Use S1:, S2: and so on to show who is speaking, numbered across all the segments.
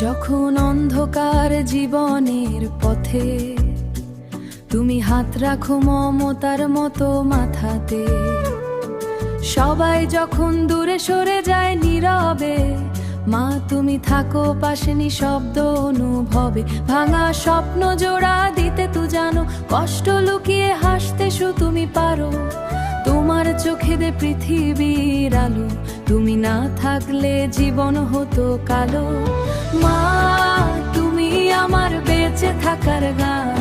S1: যখন অন্ধকার জীবনের পথে তুমি হাত রাখো মমতার মতো মাথাতে, সবাই যখন দূরে সরে যায় নীরবে, মা তুমি থাকো পাশে নিঃশব্দ অনুভবে। ভাঙা স্বপ্ন জোড়া দিতে তু জানো, কষ্ট লুকিয়ে হাসতে তুমি পারো। তোমার চোখে দে পৃথিবীর আলো, তুমি না থাকলে জীবন হতো কালো। মা তুমি আমার বেঁচে থাকার গান,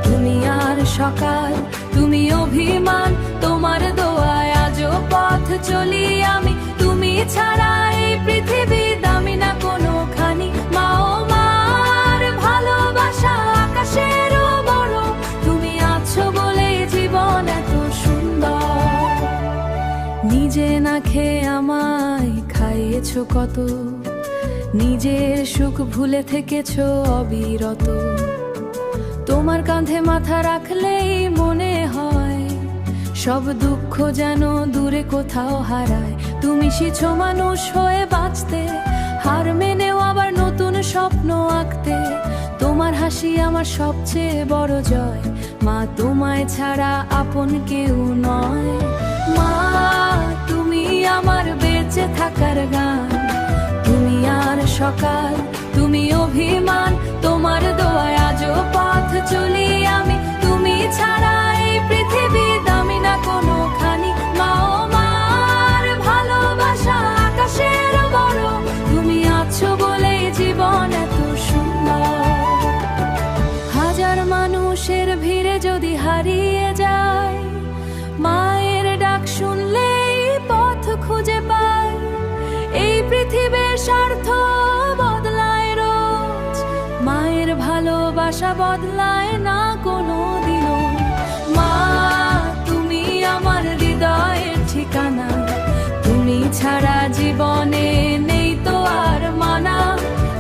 S1: তুমি আর সকাল, তুমি অভিমান, তোমার দোয়ায় আজও পথ চলি আমি। তুমি ছাড়া এই পৃথিবী দামি না কোনোখানি। মা ও মার ভালোবাসা আকাশেরও বড়, তুমি আছো বলে জীবন এত সুন্দর। নিজে না খেয়ে আমায় খাইয়েছো কত, নিজের সুখ ভুলে থেকেছো অবিরত। তোমার কাঁধে মাথা রাখলেই মনে হয় সব দুঃখ যেন দূরে কোথাও হারায়। তুমি শিছো মানুষ হয়ে বাঁচতে, হার মেনেও আবার নতুন স্বপ্ন আঁকতে। তোমার হাসি আমার সবচেয়ে বড় জয়, মা তোমায় ছাড়া আপন কেউ নয়। মা তুমি আমার বেঁচে থাকার গান, তুমি আর সকাল, তুমি অভিমান, তোমার দোয়ায় আজও পথ চলি আমি। তুমি ছাড়া এই পৃথিবী দামি না কোনোখানি। মা ও মার ভালোবাসা আকাশের বড়, তুমি আছো বলে জীবন এত সুন্দর। হাজার মানুষের ভিড়ে যদি হারিয়ে যায়, মায়ের ডাক শুনলেই পথ খুঁজে পায়। এই পৃথিবীর স্বার্থ বদলায় রোজ, মায়ের ভালোবাসা বদলায় না কোনো দিনও। মা তুমি আমার হৃদয়ের ঠিকানা, তুমি ছাড়া জীবনে নেই তো আর মানা।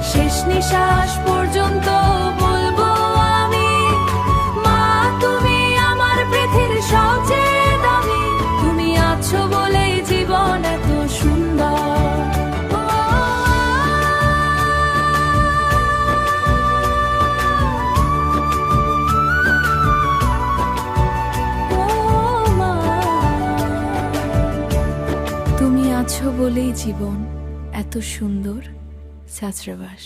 S1: শেষ নিঃশ্বাস পর্যন্ত বলবো আমি, মা তুমি আমার পৃথিবীর সবচেয়ে দামি। তুমি আছো বলেই জীবন এত সুন্দর। তুমি আছো বলেই জীবন এত সুন্দর। ছাত্রাবাস।